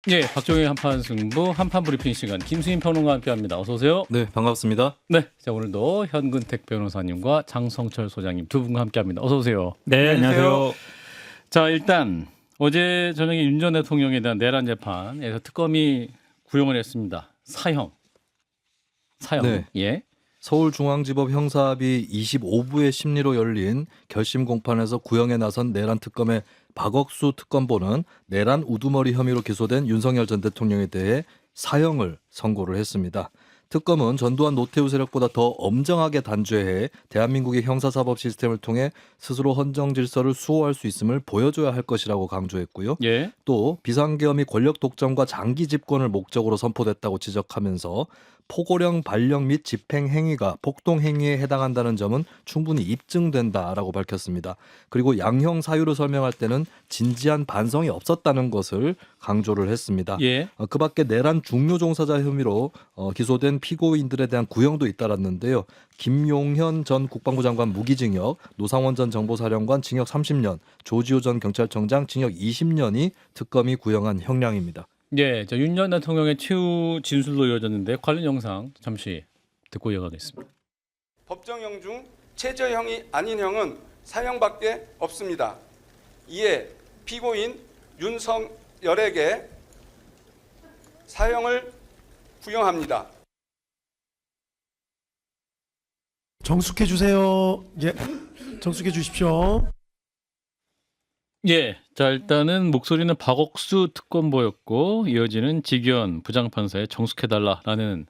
예, 박정희 한판 승부 한판 브리핑 시간 김수인 평론가와 함께합니다. 어서 오세요. 네, 반갑습니다. 네, 자 오늘도 현근택 변호사님과 장성철 소장님 두 분과 함께합니다. 어서 오세요. 네, 안녕하세요. 자, 일단 어제 저녁에 윤 전 대통령에 대한 내란 재판에서 특검이 구형을 했습니다. 사형. 네. 예. 서울중앙지법 형사합의 25부의 심리로 열린 결심 공판에서 구형에 나선 내란 특검의 박억수 특검보는 내란 우두머리 혐의로 기소된 윤석열 전 대통령에 대해 사형을 선고를 했습니다. 특검은 전두환 노태우 세력보다 더 엄정하게 단죄해 대한민국의 형사사법 시스템을 통해 스스로 헌정 질서를 수호할 수 있음을 보여줘야 할 것이라고 강조했고요. 예. 또 비상계엄이 권력 독점과 장기 집권을 목적으로 선포됐다고 지적하면서 포고령 발령 및 집행 행위가 폭동 행위에 해당한다는 점은 충분히 입증된다라고 밝혔습니다. 그리고 양형 사유를 설명할 때는 진지한 반성이 없었다는 것을 강조를 했습니다. 예. 그 밖에 내란 중요 종사자 혐의로 기소된 피고인들에 대한 구형도 잇따랐는데요. 김용현 전 국방부 장관 무기징역, 노상원 전 정보사령관 징역 30년, 조지호 전 경찰청장 징역 20년이 특검이 구형한 형량입니다. 예, 윤 전 대통령의 최후 진술로 이어졌는데 관련 영상 잠시 듣고 이어가겠습니다. 법정형 중 최저형이 아닌 형은 사형밖에 없습니다. 이에 피고인 윤석열에게 사형을 구형합니다. 정숙해 주세요. 예, 정숙해 주십시오. 예, 자 일단은 목소리는 박억수 특검보였고 이어지는 직위원 부장판사의 정숙해달라라는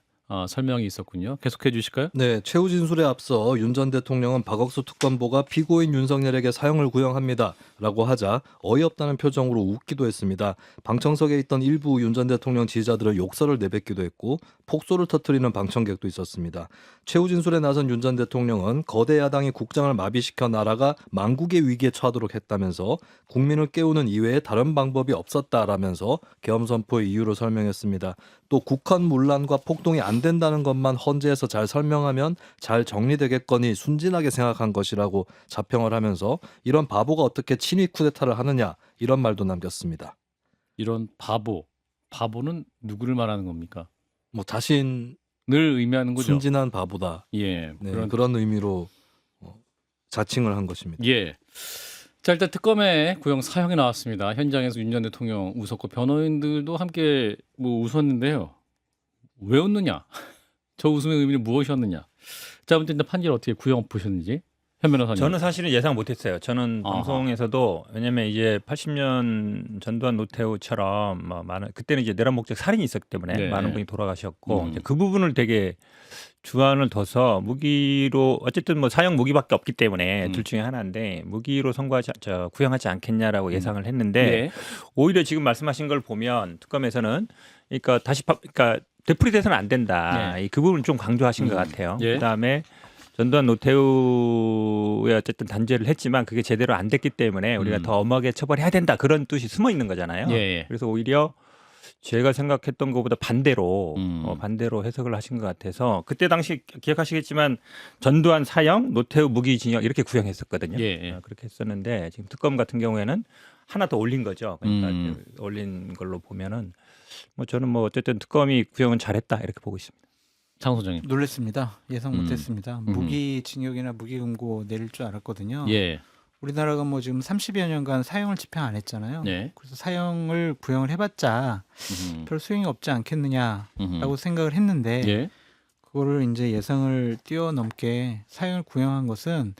설명이 있었군요. 계속해 주실까요? 네, 최후 진술에 앞서 윤 전 대통령은 박억수 특검보가 피고인 윤석열에게 사형을 구형합니다 라고 하자 어이없다는 표정으로 웃기도 했습니다. 방청석에 있던 일부 윤 전 대통령 지지자들은 욕설을 내뱉기도 했고 폭소를 터뜨리는 방청객도 있었습니다. 최후 진술에 나선 윤 전 대통령은 거대 야당이 국장을 마비시켜 나라가 망국의 위기에 처하도록 했다면서 국민을 깨우는 이외에 다른 방법이 없었다라면서 계엄 선포의 이유를 설명했습니다. 또 국헌 문란과 폭동이 안 된다는 것만 헌재에서 잘 설명하면 잘 정리되겠거니 순진하게 생각한 것이라고 자평을 하면서 이런 바보가 어떻게 친위 쿠데타를 하느냐 이런 말도 남겼습니다. 이런 바보는 누구를 말하는 겁니까? 뭐 자신을 늘 의미하는 거죠. 순진한 바보다. 예, 네, 그런 의미로 자칭을 한 것입니다. 예. 자 일단 특검의 구형 사형이 나왔습니다. 현장에서 윤 전 대통령 웃었고 변호인들도 함께 뭐 웃었는데요. 왜 웃느냐? 저 웃음의 의미는 무엇이었느냐? 자, 아무튼 일단 판결 어떻게 구형 보셨는지 현 변호사님. 저는 사실은 예상 못했어요. 저는 아하. 방송에서도 왜냐하면 이제 80년 전두환 노태우처럼 많은 그때는 이제 내란 목적 살인이 있었기 때문에 네. 많은 분이 돌아가셨고 음. 이제 그 부분을 되게 주안을 둬서 무기로 어쨌든 뭐 사형 무기밖에 없기 때문에 둘 중에 하나인데 무기로 구형하지 않겠냐라고 예상을 했는데 네. 오히려 지금 말씀하신 걸 보면 특검에서는 그러니까 그러니까 되풀이돼서는 안 된다. 네. 그 부분을 좀 강조하신 것 같아요. 예. 그다음에 전두환 노태우에 어쨌든 단죄를 했지만 그게 제대로 안 됐기 때문에 우리가 더 엄하게 처벌해야 된다. 그런 뜻이 숨어 있는 거잖아요. 예. 그래서 오히려 제가 생각했던 것보다 반대로 반대로 해석을 하신 것 같아서 그때 당시 기억하시겠지만 전두환 사형, 노태우 무기징역 이렇게 구형했었거든요. 예. 그렇게 했었는데 지금 특검 같은 경우에는 하나 더 올린 거죠. 그러니까 올린 걸로 보면은 뭐 저는 뭐 어쨌든 특검이 구형은 잘했다 이렇게 보고 있습니다. 장 소장님. 놀랬습니다. 예상 못했습니다. 무기징역이나 무기금고 내릴 줄 알았거든요. 예. 우리나라가 뭐 지금 30여 년간 사형을 집행 안 했잖아요. 네. 그래서 사형을 구형을 해봤자 별 소용이 없지 않겠느냐라고 생각을 했는데 예. 그거를 이제 예상을 뛰어넘게 사형을 구형한 것은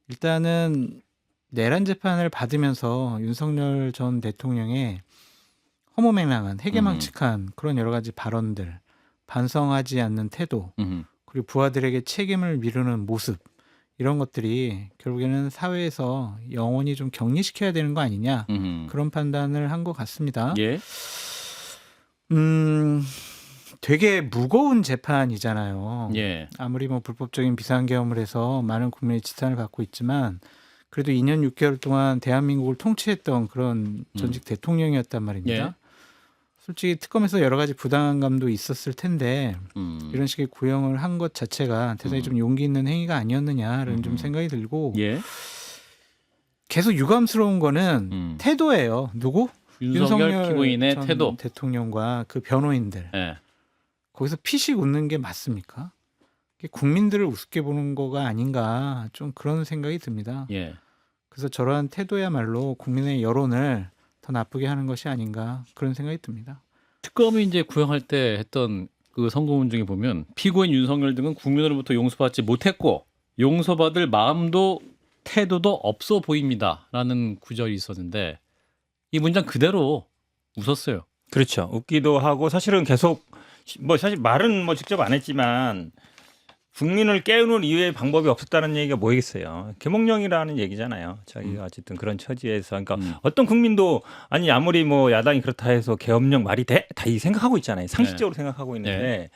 일단은 내란 재판을 받으면서 윤석열 전 대통령의 허무맹랑한 해괴망측한 그런 여러 가지 발언들, 반성하지 않는 태도, 그리고 부하들에게 책임을 미루는 모습 이런 것들이 결국에는 사회에서 영원히 좀 격리시켜야 되는 거 아니냐 그런 판단을 한 것 같습니다. 예. 되게 무거운 재판이잖아요. 예. 아무리 뭐 불법적인 비상계엄을 해서 많은 국민의 지탄을 받고 있지만 그래도 2년 6개월 동안 대한민국을 통치했던 그런 전직 대통령이었단 말입니다. 예. 솔직히 특검에서 여러 가지 부당함도 있었을 텐데 이런 식의 구형을 한 것 자체가 대단히 좀 용기 있는 행위가 아니었느냐라는 좀 생각이 들고 예. 계속 유감스러운 거는 태도예요. 누구? 윤석열 피고인의 전 태도. 대통령과 그 변호인들 예. 거기서 피식 웃는 게 맞습니까? 이게 국민들을 우습게 보는 거가 아닌가 좀 그런 생각이 듭니다. 예. 그래서 저러한 태도야말로 국민의 여론을 더 나쁘게 하는 것이 아닌가 그런 생각이 듭니다. 특검이 이제 구형할 때 했던 그 선고문 중에 보면 피고인 윤석열 등은 국민으로부터 용서받지 못했고 용서받을 마음도 태도도 없어 보입니다라는 구절이 있었는데 이 문장 그대로 웃었어요. 그렇죠. 웃기도 하고 사실은 계속 뭐 사실 말은 뭐 직접 안 했지만 국민을 깨우는 이외의 방법이 없었다는 얘기가 뭐겠어요. 계몽령이라는 얘기잖아요. 자기가 어쨌든 그런 처지에서 그러니까 어떤 국민도 아니 아무리 뭐 야당이 그렇다 해서 계엄령 말이 돼? 다 이 생각하고 있잖아요. 상식적으로 생각하고 있는데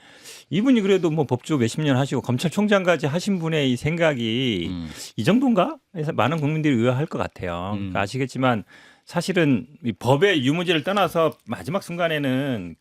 이분이 그래도 뭐 법조 몇십 년 하시고 검찰총장까지 하신 분의 이 생각이 이 정도인가? 해서 많은 국민들이 의아할 것 같아요. 그러니까 아시겠지만 사실은 이 법의 유무죄를 떠나서 마지막 순간에는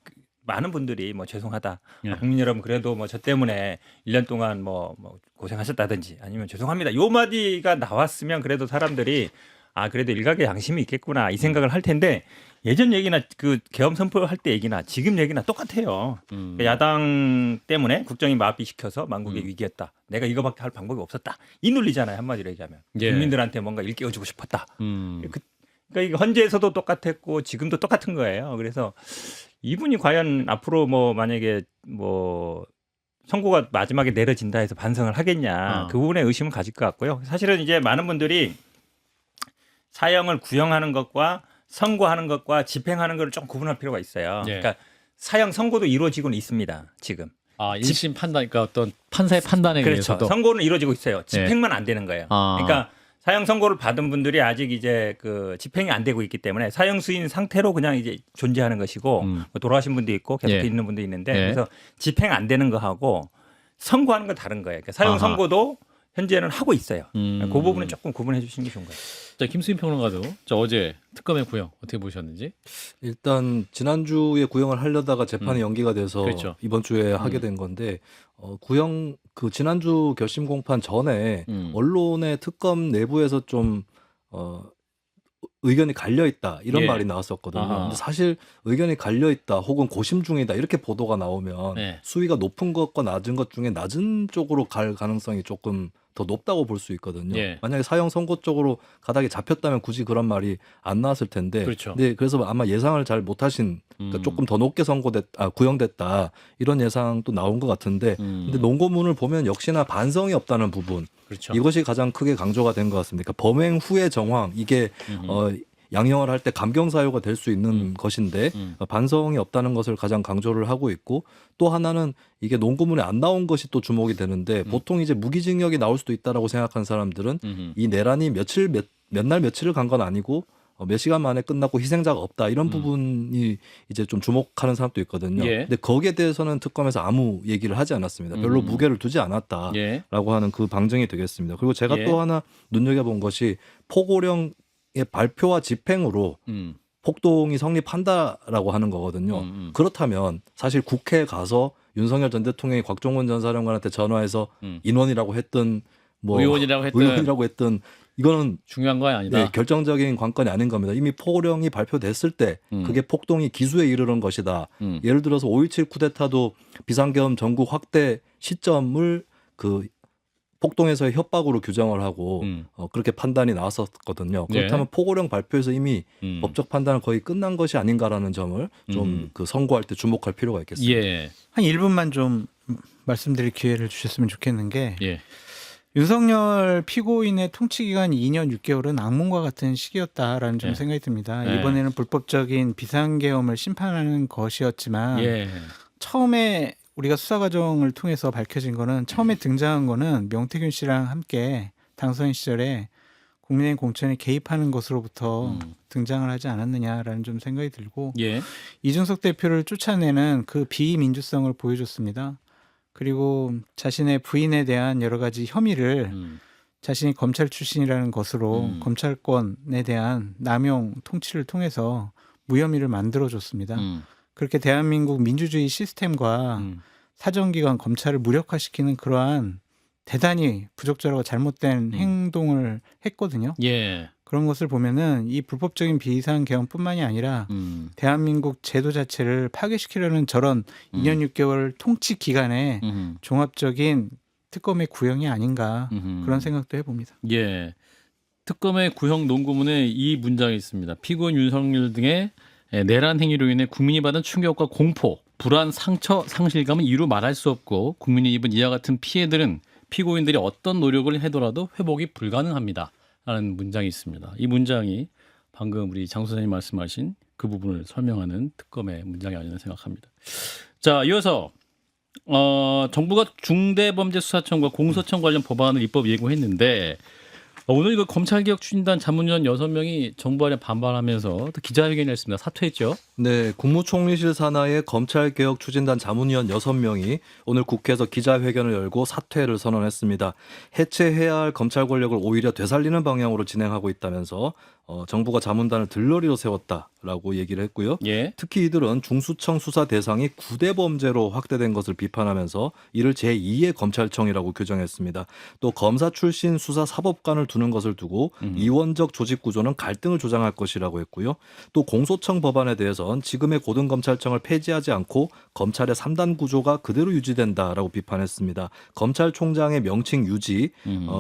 많은 분들이 뭐 죄송하다. 예. 국민 여러분 그래도 뭐 저 때문에 1년 동안 뭐 고생하셨다든지 아니면 죄송합니다. 요 마디가 나왔으면 그래도 사람들이 아 그래도 일각의 양심이 있겠구나 이 생각을 할 텐데 예전 얘기나 그 계엄 선포할 때 얘기나 지금 얘기나 똑같아요. 그러니까 야당 때문에 국정이 마비시켜서 만국의 위기였다. 내가 이거밖에 할 방법이 없었다. 이 논리잖아요. 한마디로 얘기하면. 예. 국민들한테 뭔가 일깨워주고 싶었다. 그러니까 이거 헌재에서도 똑같았고 지금도 똑같은 거예요. 그래서 이분이 과연 앞으로 뭐 만약에 뭐 선고가 마지막에 내려진다 해서 반성을 하겠냐 그 부분에 의심을 가질 것 같고요. 사실은 이제 많은 분들이 사형을 구형하는 것과 선고하는 것과 집행하는 것을 좀 구분할 필요가 있어요. 예. 그러니까 사형 선고도 이루어지고는 있습니다. 지금. 아 1심 판단, 그러니까 어떤 판사의 판단에 그렇죠. 의해서도. 선고는 이루어지고 있어요. 집행만 안 되는 거예요. 아. 그러니까 사형 선고를 받은 분들이 아직 이제 그 집행이 안 되고 있기 때문에 사형 수인 상태로 그냥 이제 존재하는 것이고 뭐 돌아가신 분도 있고 계속 예. 있는 분도 있는데 예. 그래서 집행 안 되는 거하고 선고하는 건 다른 거예요. 그러니까 사형 아하. 선고도 현재는 하고 있어요. 그 부분은 조금 구분해 주시는 게 좋은 거예요. 자, 김수인 평론가도 저 어제 특검의 구형 어떻게 보셨는지? 일단 지난주에 구형을 하려다가 재판이 연기가 돼서 그렇죠. 이번 주에 하게 된 건데 구형 그 지난주 결심 공판 전에 언론의 특검 내부에서 좀 의견이 갈려 있다 이런 예. 말이 나왔었거든요. 아하. 근데 사실 의견이 갈려 있다 혹은 고심 중이다 이렇게 보도가 나오면 네. 수위가 높은 것과 낮은 것 중에 낮은 쪽으로 갈 가능성이 조금 더 높다고 볼 수 있거든요. 예. 만약에 사형 선고 쪽으로 가닥이 잡혔다면 굳이 그런 말이 안 나왔을 텐데. 그렇죠. 네, 그래서 아마 예상을 잘 못하신 그러니까 조금 더 높게 구형됐다 이런 예상도 나온 것 같은데. 근데 논고문을 보면 역시나 반성이 없다는 부분. 그렇죠. 이것이 가장 크게 강조가 된 것 같습니다. 그러니까 범행 후의 정황 이게 양형을 할 때 감경 사유가 될 수 있는 것인데 반성이 없다는 것을 가장 강조를 하고 있고 또 하나는 이게 논고문에 안 나온 것이 또 주목이 되는데 보통 이제 무기징역이 나올 수도 있다라고 생각하는 사람들은 이 내란이 몇 날 며칠을 간 건 아니고 몇 시간 만에 끝났고 희생자가 없다 이런 부분이 이제 좀 주목하는 사람도 있거든요. 예. 근데 거기에 대해서는 특검에서 아무 얘기를 하지 않았습니다. 별로 무게를 두지 않았다라고 예. 하는 그 방증이 되겠습니다. 그리고 제가 예. 또 하나 눈여겨본 것이 포고령의 발표와 집행으로 폭동이 성립한다라고 하는 거거든요. 그렇다면 사실 국회에 가서 윤석열 전 대통령이 곽종원 전 사령관한테 전화해서 인원이라고 했던 뭐 의원이라고 했던 이거는 중요한 건 아니다. 네, 결정적인 관건이 아닌 겁니다. 이미 포고령이 발표됐을 때 그게 폭동이 기수에 이르는 것이다. 예를 들어서 5.17 쿠데타도 비상계엄 전국 확대 시점을 그 폭동에서의 협박으로 규정을 하고 그렇게 판단이 나왔었거든요. 그렇다면 네. 포고령 발표에서 이미 법적 판단은 거의 끝난 것이 아닌가라는 점을 좀 그 선고할 때 주목할 필요가 있겠습니다. 예. 한 1분만 좀 말씀드릴 기회를 주셨으면 좋겠는 게 예. 윤석열 피고인의 통치 기간 2년 6개월은 악몽과 같은 시기였다라는 좀 네. 생각이 듭니다. 네. 이번에는 불법적인 비상계엄을 심판하는 것이었지만 예. 처음에 우리가 수사 과정을 통해서 밝혀진 거는 처음에 등장한 거는 명태균 씨랑 함께 당선인 시절에 국민의힘 공천에 개입하는 것으로부터 등장을 하지 않았느냐라는 좀 생각이 들고 예. 이준석 대표를 쫓아내는 그 비민주성을 보여줬습니다. 그리고 자신의 부인에 대한 여러 가지 혐의를 자신이 검찰 출신이라는 것으로 검찰권에 대한 남용 통치를 통해서 무혐의를 만들어줬습니다. 그렇게 대한민국 민주주의 시스템과 사정기관 검찰을 무력화시키는 그러한 대단히 부적절하고 잘못된 행동을 했거든요. 예. 그런 것을 보면은 이 불법적인 비상 개헌뿐만이 아니라 대한민국 제도 자체를 파괴시키려는 저런 2년 6개월 통치 기간에 종합적인 특검의 구형이 아닌가 그런 생각도 해봅니다. 예. 특검의 구형 논구문에 이 문장이 있습니다. 피고인 윤석열 등의 내란 행위로 인해 국민이 받은 충격과 공포, 불안, 상처, 상실감은 이루 말할 수 없고 국민이 입은 이와 같은 피해들은 피고인들이 어떤 노력을 해더라도 회복이 불가능합니다. 라는 문장이 있습니다. 이 문장이 방금 우리 장 소장님 말씀하신 그 부분을 설명하는 특검의 문장이 아니라 생각합니다. 자, 이어서 정부가 중대범죄수사청과 공소청 관련 법안을 입법 예고했는데 오늘 이거 검찰개혁 추진단 자문위원 6명이 정부 안에 반발하면서 또 기자회견을 했습니다. 사퇴했죠. 네, 국무총리실 산하의 검찰개혁 추진단 자문위원 6명이 오늘 국회에서 기자회견을 열고 사퇴를 선언했습니다. 해체해야 할 검찰 권력을 오히려 되살리는 방향으로 진행하고 있다면서 정부가 자문단을 들러리로 세웠다라고 얘기를 했고요. 예. 특히 이들은 중수청 수사 대상이 9대 범죄로 확대된 것을 비판하면서 이를 제2의 검찰청이라고 규정했습니다. 또 검사 출신 수사 사법관을 두는 것을 두고 이원적 조직 구조는 갈등을 조장할 것이라고 했고요. 또 공소청 법안에 대해선 지금의 고등검찰청을 폐지하지 않고 검찰의 3단 구조가 그대로 유지된다라고 비판했습니다. 검찰총장의 명칭 유지,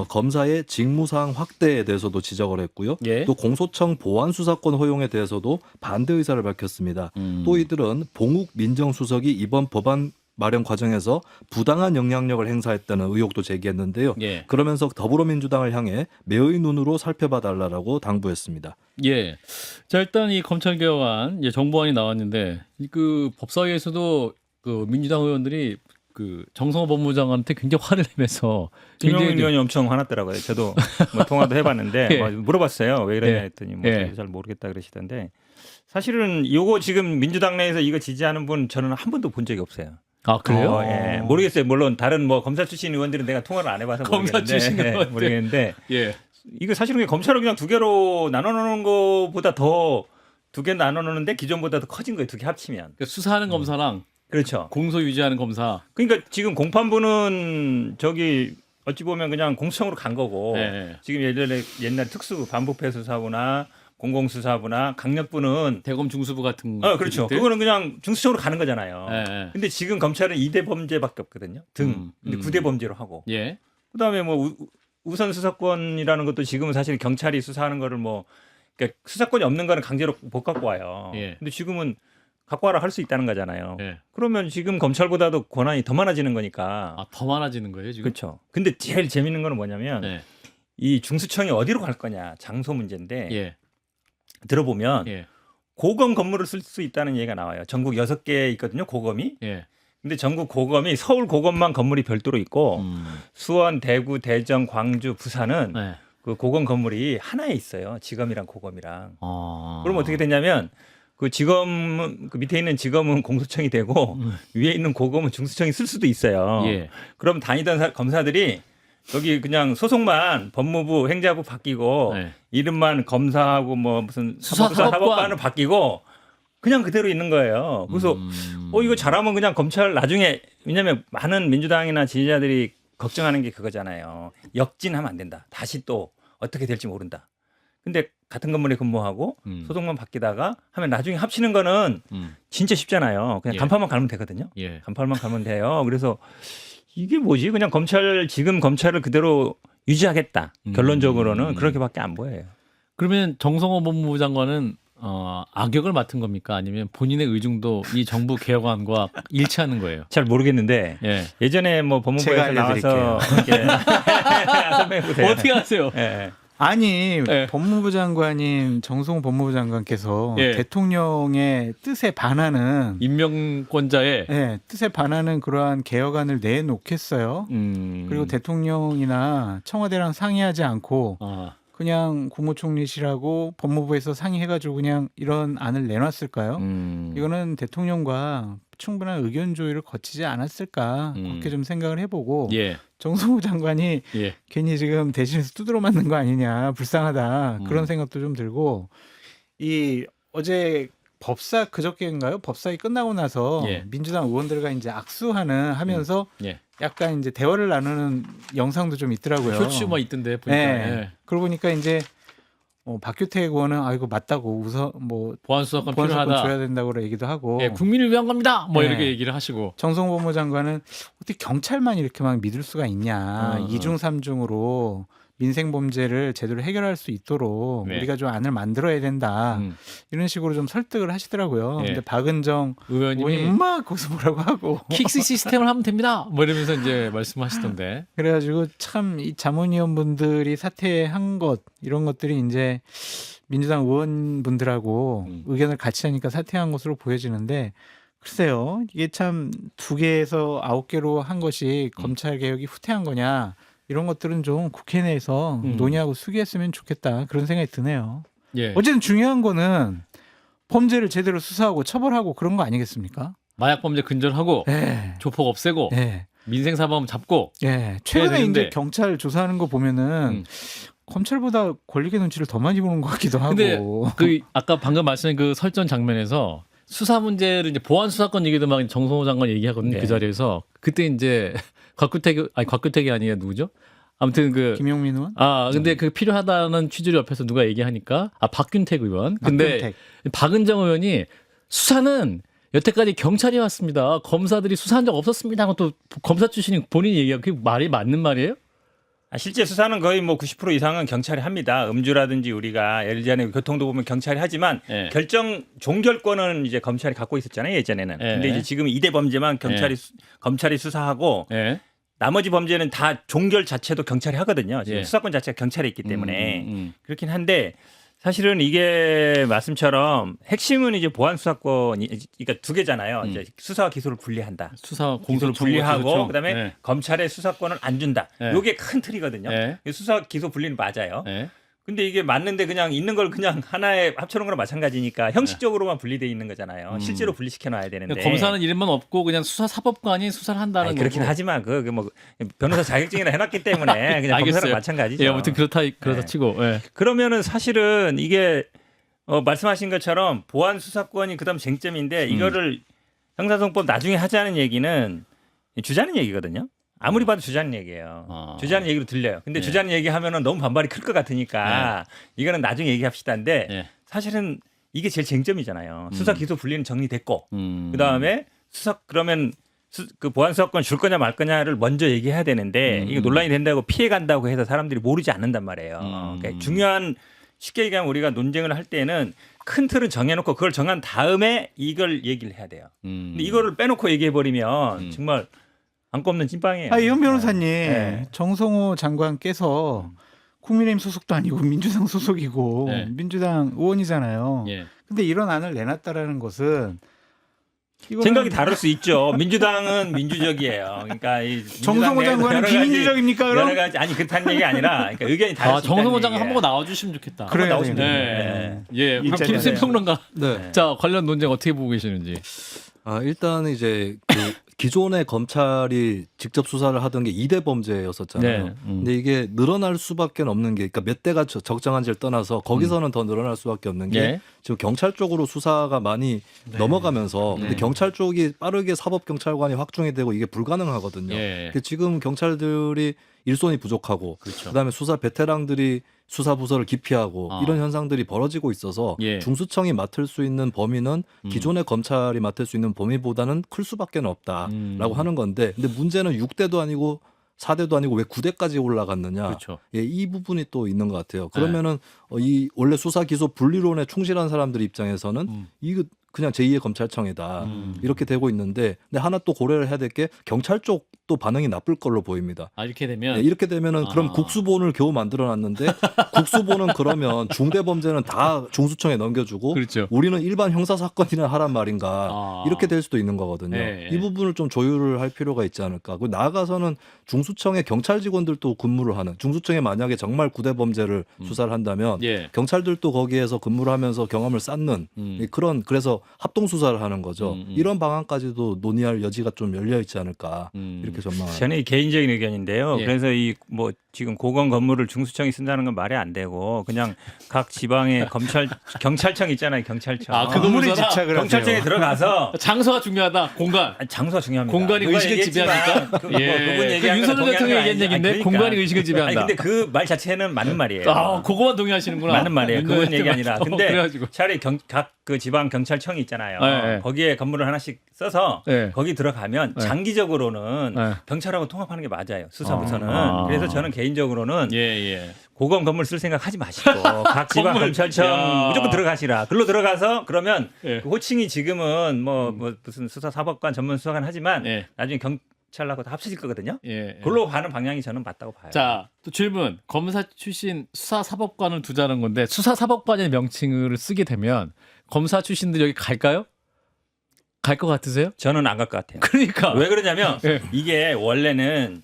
검사의 직무사항 확대에 대해서도 지적을 했고요. 예. 또 공소청 보안 수사권 허용에 대해서도 반대 의사를 밝혔습니다. 또 이들은 봉욱 민정수석이 이번 법안 마련 과정에서 부당한 영향력을 행사했다는 의혹도 제기했는데요. 예. 그러면서 더불어민주당을 향해 매의 눈으로 살펴봐 달라고 당부했습니다. 예. 자, 일단 이 검찰개혁안 정부안이 나왔는데 그 법사위에서도 그 민주당 의원들이 그 정성호 법무장관한테 굉장히 화를 내면서 김용민 의원이 엄청 화났더라고요. 저도 뭐 통화도 해봤는데 예. 뭐 물어봤어요. 왜 이러냐 예. 했더니 뭐 예. 저도 잘 모르겠다 그러시던데 사실은 이거 지금 민주당 내에서 이거 지지하는 분 저는 한 번도 본 적이 없어요. 아, 그래요? 예. 모르겠어요. 물론 다른 뭐 검사 출신 의원들은 내가 통화를 안 해봐서 검사 모르겠는데, 출신 의원들. 모르겠는데 예. 이거 사실은 그냥 검찰을 그냥 두 개로 나눠 놓는 것보다 더 두 개 나눠 놓는데 기존보다 더 커진 거예요. 두 개 합치면. 그러니까 수사하는 검사랑 그렇죠. 공소 유지하는 검사. 그러니까 지금 공판부는 저기 어찌 보면 그냥 공수처으로 간 거고 예. 지금 옛날 특수부 반부패 수사부나 공공수사부나 강력부는 대검 중수부 같은 그렇죠. 것들? 그거는 그냥 중수청으로 가는 거잖아요. 예. 근데 지금 검찰은 2대 범죄밖에 없거든요. 근데 9대 범죄로 하고. 예. 그다음에 뭐 우선 수사권이라는 것도 지금은 사실 경찰이 수사하는 거를 뭐 그러니까 수사권이 없는 거는 강제로 못 갖고 와요. 예. 근데 지금은 갖고 와라 할 수 있다는 거잖아요. 예. 그러면 지금 검찰보다도 권한이 더 많아지는 거니까. 아, 더 많아지는 거예요, 지금? 그렇죠. 근데 제일 재밌는 거는 뭐냐면 네. 이 중수청이 어디로 갈 거냐 장소 문제인데 예. 들어보면 예. 고검 건물을 쓸 수 있다는 얘기가 나와요. 전국 6개 있거든요. 고검이. 예. 근데 전국 고검이 서울 고검만 건물이 별도로 있고 수원, 대구, 대전, 광주, 부산은 네. 그 고검 건물이 하나에 있어요. 지검이랑 고검이랑. 아. 그럼 어떻게 되냐면 그 지검은 그 밑에 있는 지검은 공소청이 되고 위에 있는 고검은 중수청이 쓸 수도 있어요. 예. 그럼 다니던 검사들이 여기 그냥 소속만 법무부, 행자부 바뀌고 네. 이름만 검사하고 뭐 무슨 수사사법관. 사법관을 바뀌고 그냥 그대로 있는 거예요. 그래서 이거 잘하면 그냥 검찰 나중에 왜냐하면 많은 민주당이나 지지자들이 걱정하는 게 그거잖아요. 역진하면 안 된다. 다시 또 어떻게 될지 모른다. 근데 같은 건물에 근무하고 소속만 바뀌다가 하면 나중에 합치는 거는 진짜 쉽잖아요. 그냥 예. 간판만 갈면 되거든요. 예. 간판만 가면 돼요. 그래서 이게 뭐지? 그냥 지금 검찰을 그대로 유지하겠다. 결론적으로는 그렇게밖에 안 보여요. 그러면 정성호 법무부 장관은 악역을 맡은 겁니까? 아니면 본인의 의중도 이 정부 개혁안과 일치하는 거예요? 잘 모르겠는데 예. 예전에 뭐 법무부에서 제가 나와서 이렇게 설명해보세요. 어떻게 하세요? 예. 아니 네. 법무부 장관인 정성호 법무부 장관께서 예. 대통령의 뜻에 반하는 임명권자의 뜻에 반하는 그러한 개혁안을 내놓겠어요. 그리고 대통령이나 청와대랑 상의하지 않고 그냥 국무총리실하고 법무부에서 상의해가지고 그냥 이런 안을 내놨을까요? 이거는 대통령과 충분한 의견 조율을 거치지 않았을까 그렇게 좀 생각을 해보고 예. 정성호 장관이 예. 괜히 지금 대신해서 두드러 맞는 거 아니냐 불쌍하다 그런 생각도 좀 들고 이 어제 그저께인가요? 법사위 끝나고 나서 예. 민주당 의원들과 이제 악수하면서 예. 약간 이제 대화를 나누는 영상도 좀 있더라고요. 쇼츠 뭐 있던데 보니까. 네. 예. 그러고 보니까 이제 박규택 의원은 이거 맞다고 우선 뭐 보안 수사권 보안사건 필요하다. 줘야 된다고 얘기도 하고 예, 국민을 위한 겁니다. 뭐 네. 이렇게 얘기를 하시고. 정성호 법무장관은 어떻게 경찰만 이렇게 막 믿을 수가 있냐. 어. 2중 3중으로 민생 범죄를 제대로 해결할 수 있도록 네. 우리가 좀 안을 만들어야 된다. 이런 식으로 좀 설득을 하시더라고요. 예. 근데 박은정 의원이 의원님이 막 거기서 뭐라고 하고 킥스 시스템을 하면 됩니다. 뭐 이러면서 이제 말씀하시던데. 그래가지고 참 이 자문위원분들이 사퇴한 것 이런 것들이 이제 민주당 의원분들하고 의견을 같이 하니까 사퇴한 것으로 보여지는데 글쎄요 이게 참 2개에서 9개로 한 것이 검찰 개혁이 후퇴한 거냐 이런 것들은 좀 국회 내에서 논의하고 수기했으면 좋겠다 그런 생각이 드네요. 예. 어쨌든 중요한 거는 범죄를 제대로 수사하고 처벌하고 그런 거 아니겠습니까? 마약 범죄 근절하고 예. 조폭 없애고 예. 민생 사범 잡고. 예. 최근에 되는데. 이제 경찰 조사하는 거 보면은 검찰보다 권력의 눈치를 더 많이 보는 것 같기도 하고. 근데 그 아까 방금 말씀하신 그 설전 장면에서 수사 문제를 이제 보안 수사권 얘기도 막 정성호 장관 얘기하거든요. 네. 그 자리에서 그때 이제 곽규택이 아니에요. 누구죠? 아무튼 김용민 의원? 근데 그 필요하다는 취지로 옆에서 누가 얘기하니까 박균택 의원. 근데 박균택. 박은정 의원이 수사는 여태까지 경찰이 왔습니다. 검사들이 수사한 적 없었습니다. 하고 또 검사 출신이 본인이 얘기하고 그게 말이 맞는 말이에요? 실제 수사는 거의 뭐 90% 이상은 경찰이 합니다. 음주라든지 우리가 예를 들면 교통도 보면 경찰이 하지만 예. 결정 종결권은 이제 검찰이 갖고 있었잖아요 예전에는. 예. 근데 이제 지금 2대 범죄만 검찰이 수사하고 예. 나머지 범죄는 다 종결 자체도 경찰이 하거든요. 지금 예. 수사권 자체가 경찰에 있기 때문에 음. 그렇긴 한데 사실은 이게 말씀처럼 핵심은 이제 보안 수사권이 그러니까 2개잖아요. 이제 수사와 기소를 분리한다. 수사 기소를 분리하고 기소청. 그다음에 예. 검찰의 수사권을 안 준다. 예. 요게 큰 틀이거든요. 예. 수사 기소 분리는 맞아요. 예. 근데 이게 맞는데 그냥 있는 걸 그냥 하나에 합쳐놓은 거랑 마찬가지니까 형식적으로만 분리돼 있는 거잖아요. 실제로 분리시켜 놔야 되는데. 그러니까 검사는 이름만 없고 그냥 수사 사법관이 수사를 한다는 거고. 그렇긴 하지만 뭐 변호사 자격증이나 해놨기 때문에 그냥 알겠어요. 검사랑 마찬가지죠. 예, 아무튼 그렇다 치고. 예. 그러면은 사실은 이게 말씀하신 것처럼 보안 수사권이 그다음 쟁점인데 이거를 형사소송법 나중에 하자는 얘기는 주자는 얘기거든요. 아무리 봐도 주자는 얘기예요. 주자는 얘기로 들려요. 근데 주자는 얘기하면은 너무 반발이 클 것 같으니까 이거는 나중에 얘기합시다인데 예. 사실은 이게 제일 쟁점이잖아요. 수사 기소 분리는 정리됐고 그다음에 그러면 그 보안 수사권 줄 거냐 말 거냐를 먼저 얘기해야 되는데 이거 논란이 된다고 피해 간다고 해서 사람들이 모르지 않는단 말이에요. 그러니까 중요한 쉽게 얘기하면 우리가 논쟁을 할 때는 큰 틀은 정해놓고 그걸 정한 다음에 이걸 얘기를 해야 돼요. 근데 이거를 빼놓고 얘기해버리면 정말 안 꼽는 찐빵이에요. 이현 변호사님, 네. 정성호 장관께서 국민의힘 소속도 아니고 민주당 소속이고 네. 민주당 의원이잖아요. 예. 근데 이런 안을 내놨다라는 것은 이거는 생각이 다를 수 있죠. 민주당은 민주적이에요. 그러니까 이 정성호 장관은 비민주적입니까 그럼? 여러 가지 아니 그렇다는 얘기 아니라 그러니까 의견이 다를 수 있다는 정성호 장관 얘기예요. 한번 나와주시면 좋겠다. 그래야 나오시면 되는데. 돼요. 예. 예. 그럼 일자리에 김수희 대해서. 평론가. 네. 자, 관련 논쟁 어떻게 보고 계시는지. 일단 이제 그 기존의 검찰이 직접 수사를 하던 게 2대 범죄였었잖아요. 네. 근데 이게 늘어날 수밖에 없는 게, 그러니까 몇 대가 적정한지를 떠나서 거기서는 더 늘어날 수밖에 없는 게 예. 지금 경찰 쪽으로 수사가 많이 넘어가면서 근데 네. 경찰 쪽이 빠르게 사법경찰관이 확충이 되고 이게 불가능하거든요. 예. 근데 지금 경찰들이 일손이 부족하고 그렇죠. 그다음에 수사 베테랑들이 수사 부서를 기피하고 이런 현상들이 벌어지고 있어서 예. 중수청이 맡을 수 있는 범위는 기존의 검찰이 맡을 수 있는 범위보다는 클 수밖에 없다라고 하는 건데, 근데 문제는 6대도 아니고 4대도 아니고 왜 9대까지 올라갔느냐. 그렇죠. 예, 이 부분이 또 있는 것 같아요. 그러면은 이 원래 수사 기소 분리론에 충실한 사람들 입장에서는 이거 그냥 제2의 검찰청이다 이렇게 되고 있는데, 근데 하나 또 고려를 해야 될 게 경찰 쪽도 반응이 나쁠 걸로 보입니다. 이렇게 되면 네, 이렇게 되면은 그럼 국수본을 겨우 만들어놨는데 국수본은 그러면 중대 범죄는 다 중수청에 넘겨주고 그렇죠. 우리는 일반 형사 사건이나 하란 말인가 이렇게 될 수도 있는 거거든요. 예, 예. 이 부분을 좀 조율을 할 필요가 있지 않을까. 그리고 나아가서는 중수청의 경찰 직원들도 근무를 하는, 중수청에 만약에 정말 구대 범죄를 수사를 한다면 예. 경찰들도 거기에서 근무를 하면서 경험을 쌓는 그런, 그래서 합동 수사를 하는 거죠. 이런 방안까지도 논의할 여지가 좀 열려 있지 않을까 이렇게 전망합니다. 저는 개인적인 의견인데요. 예. 그래서 이 뭐 지금 고검 건물을 중수청이 쓴다는 건 말이 안 되고 그냥 각 지방의 경찰청 있잖아요. 경찰청. 아, 그 건물이 집착을 경찰청에 하세요. 들어가서 장소가 중요하다. 공간. 아니, 장소가 중요합니다. 공간이 누가 의식을 얘기했지만 지배하니까. 그분 얘기하는 윤석열 건 대통령이 얘기한 동의하는 건 얘기인데 아니, 공간이 의식을 지배한다. 아니 근데 그 말 자체는 맞는 말이에요. 아, 그거만 동의하시는구나. 맞는 말이에요. 그건 윤석열 얘기 아니라. 대통령. 근데 그래가지고. 차라리 각 그 지방 경찰청이 있잖아요. 네. 거기에 건물을 하나씩 써서 네. 거기 들어가면 네. 장기적으로는 네. 경찰하고 통합하는 게 맞아요. 수사부서는. 아. 그래서 저는 개인적으로는 예. 고검 건물 쓸 생각 하지 마시고 각 지방 건물. 검찰청 야. 무조건 들어가시라. 글로 들어가서 그러면 예. 그 호칭이 지금은 뭐 무슨 수사사법관 전문 수사관 하지만 예. 나중에 경찰하고 다 합쳐질 거거든요. 예. 글로 가는 방향이 저는 맞다고 봐요. 자, 또 질문. 검사 출신 수사사법관을 두자는 건데 수사사법관의 명칭을 쓰게 되면 검사 출신들 여기 갈까요? 갈 것 같으세요? 저는 안 갈 것 같아요. 그러니까. 왜 그러냐면 예. 이게 원래는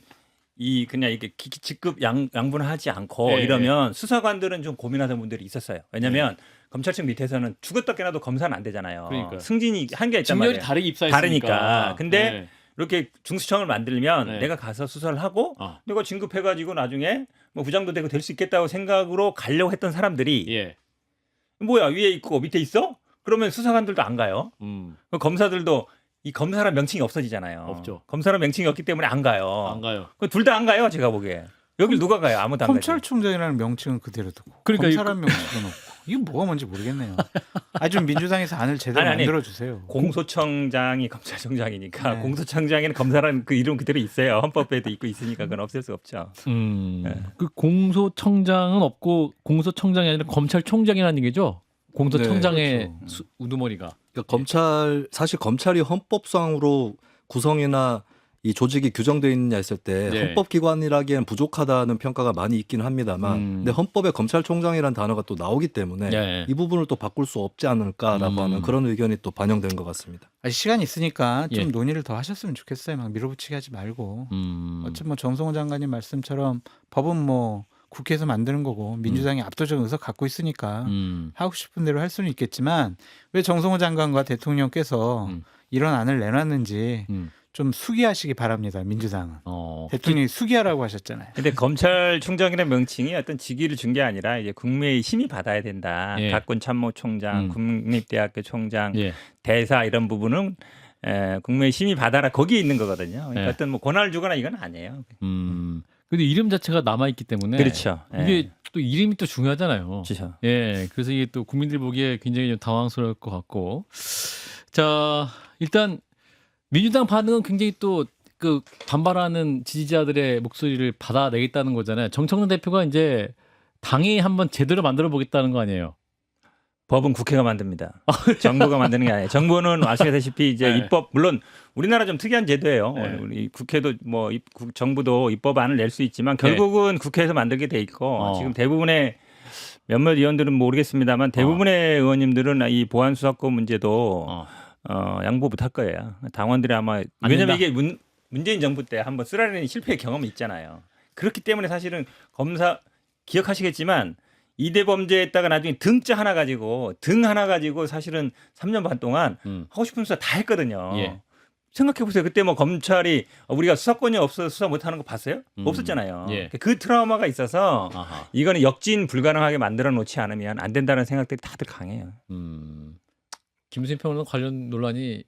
이 그냥 이게 직급 양분하지 않고 예, 이러면 수사관들은 좀 고민하던 분들이 있었어요. 왜냐하면 검찰청 밑에서는 죽었다 깨나도 검사는 안 되잖아요. 그러니까요. 승진이 한계가 있단 직렬이 말이에요. 다르게 입사했으니까. 다르니까. 근데 네. 이렇게 중수청을 만들면 네. 내가 가서 수사를 하고 어. 내가 진급해가지고 나중에 뭐 부장도 되고 될 수 있겠다고 생각으로 가려고 했던 사람들이 예. 뭐야 위에 있고 밑에 있어? 그러면 수사관들도 안 가요. 그 검사들도 이 검사란 명칭이 없어지잖아요. 없죠. 검사란 명칭이 없기 때문에 안 가요. 안 가요. 둘 다 안 가요. 제가 보기에. 여길 누가 가요? 아무도 안 가요. 검찰총장이라는 명칭은 그대로 두고 그러니까 검찰한 명칭은 없고 이게 뭐가 뭔지 모르겠네요. 좀 민주당에서 안을 제대로 아니, 만들어 주세요. 공소청장이 검찰총장이니까 네. 공소청장에는 검사라는 그 이름 그대로 있어요. 헌법에도 있고 있으니까 그건 없앨 수 없죠. 네. 그 공소청장은 없고 공소청장이 아니라 검찰총장이라는 얘기죠. 공소청장의 네, 그렇죠. 우두머리가. 그러니까 사실 검찰이 헌법상으로 구성이나 이 조직이 규정되어 있느냐 했을 때 네. 헌법기관이라기엔 부족하다는 평가가 많이 있기는 합니다만 근데 헌법에 검찰총장이라는 단어가 또 나오기 때문에 네. 이 부분을 또 바꿀 수 없지 않을까라고 하는 그런 의견이 또 반영된 것 같습니다. 아직 시간이 있으니까 좀 예. 논의를 더 하셨으면 좋겠어요. 막 밀어붙이게 하지 말고. 어차피 뭐 정성호 장관님 말씀처럼 법은 뭐 국회에서 만드는 거고 민주당이 압도적 의석 갖고 있으니까 하고 싶은 대로 할 수는 있겠지만 왜 정성호 장관과 대통령께서 이런 안을 내놨는지 좀 수기하시기 바랍니다. 민주당은. 대통령이 수기하라고 하셨잖아요. 근데 검찰총장이라는 명칭이 어떤 직위를 준 게 아니라 이제 국민의 심의 받아야 된다. 예. 각군 참모총장, 국립대학교 총장, 예. 대사 이런 부분은 국민의 심의 받아라 거기에 있는 거거든요. 그러니까 예. 어떤 뭐 권한을 주거나 이건 아니에요. 근데 이름 자체가 남아 있기 때문에 그렇죠. 이게 또 이름이 또 중요하잖아요. 그렇죠. 예. 그래서 이게 또 국민들 보기에 굉장히 좀 당황스러울 것 같고. 자, 일단 민주당 반응은 굉장히 또 그 반발하는 지지자들의 목소리를 받아내겠다는 거잖아요. 정청래 대표가 이제 당이 한번 제대로 만들어 보겠다는 거 아니에요. 법은 국회가 만듭니다. 정부가 만드는 게 아니에요. 정부는 아시다시피 이제 네. 입법 물론 우리나라 좀 특이한 제도예요. 네. 우리 국회도 뭐 정부도 입법안을 낼 수 있지만 결국은 국회에서 만들게 돼 있고 지금 대부분의 몇몇 의원들은 모르겠습니다만 대부분의 의원님들은 이 보안 수사권 문제도 양보 못할 거예요. 당원들이 아마 왜냐면 이게 문재인 정부 때 한번 쓰라리는 실패의 경험이 있잖아요. 그렇기 때문에 사실은 검사 기억하시겠지만 이대 범죄했다가 나중에 등 하나 가지고 사실은 3년 반 동안 하고 싶은 수사 다 했거든요. 예. 생각해 보세요. 그때 뭐 검찰이 우리가 수사권이 없어서 수사 못하는 거 봤어요? 없었잖아요. 예. 그 트라우마가 있어서 아하. 이거는 역진 불가능하게 만들어 놓지 않으면 안 된다는 생각들이 다들 강해요. 김수인 평론가 관련 논란이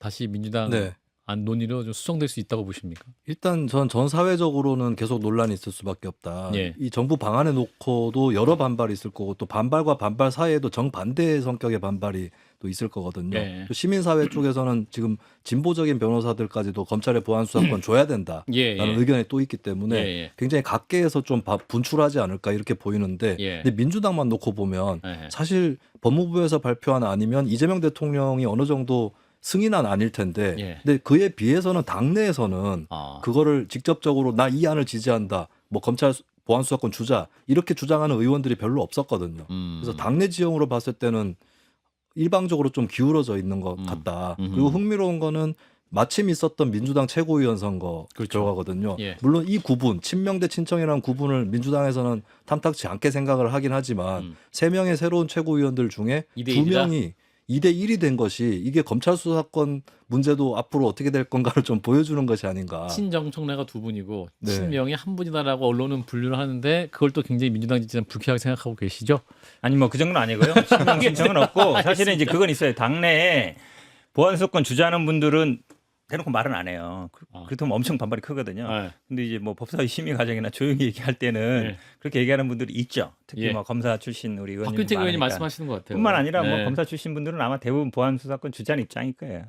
다시 민주당 네. 안 논의로 좀 수정될 수 있다고 보십니까? 일단 전 사회적으로는 계속 논란이 있을 수밖에 없다. 예. 이 정부 방안에 놓고도 여러 반발이 있을 거고 또 반발과 반발 사이에도 정반대의 성격의 반발이 또 있을 거거든요. 예. 또 시민사회 쪽에서는 지금 진보적인 변호사들까지도 검찰의 보안 수사권 줘야 된다라는 의견이 또 있기 때문에 굉장히 각계에서 좀 분출하지 않을까 이렇게 보이는데 근데 민주당만 놓고 보면 사실 법무부에서 발표한 아니면 이재명 대통령이 어느 정도 승인안 아닐 텐데 근데 그에 비해서는 당내에서는 그거를 직접적으로 나 이 안을 지지한다 뭐 검찰 보안 수사권 주자 이렇게 주장하는 의원들이 별로 없었거든요. 그래서 당내 지형으로 봤을 때는 일방적으로 좀 기울어져 있는 것 같다. 그리고 흥미로운 거는 마침 있었던 민주당 최고위원 선거 결과거든요. 물론 이 구분 친명 대 친청이라는 구분을 민주당에서는 탐탁치 않게 생각을 하긴 하지만 3명의 새로운 최고위원들 중에 2명이 2대 1이 된 것이 이게 검찰 수사권 문제도 앞으로 어떻게 될 건가를 좀 보여주는 것이 아닌가. 친정청래가 두 분이고 네. 친명이 한 분이다라고 언론은 분류를 하는데 그걸 또 굉장히 민주당 지지자는 불쾌하게 생각하고 계시죠? 아니 뭐 그 정도는 아니고요. 실명 신청은 없고 사실은 이제 그건 있어요. 당내에 보안수사권 주장하는 분들은 대놓고 말은 안 해요. 그렇다면 엄청 반발이 크거든요. 네. 근데 이제 뭐 법사위 심의 과정이나 조용히 얘기할 때는 네. 그렇게 얘기하는 분들이 있죠. 특히 예. 뭐 검사 출신 우리 의원님 박균택 의원이 많으니까. 말씀하시는 것 같아요. 뿐만 아니라 뭐 네. 검사 출신 분들은 아마 대부분 보안수사권 주장하는 입장일 거예요.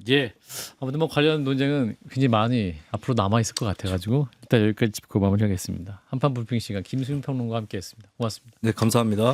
예. 아무튼 뭐 관련 논쟁은 굉장히 많이 앞으로 남아 있을 것 같아가지고 일단 여기까지 짚고 마무리하겠습니다. 한판 불평 시간 김수민 평론가와 함께했습니다. 고맙습니다. 네, 감사합니다.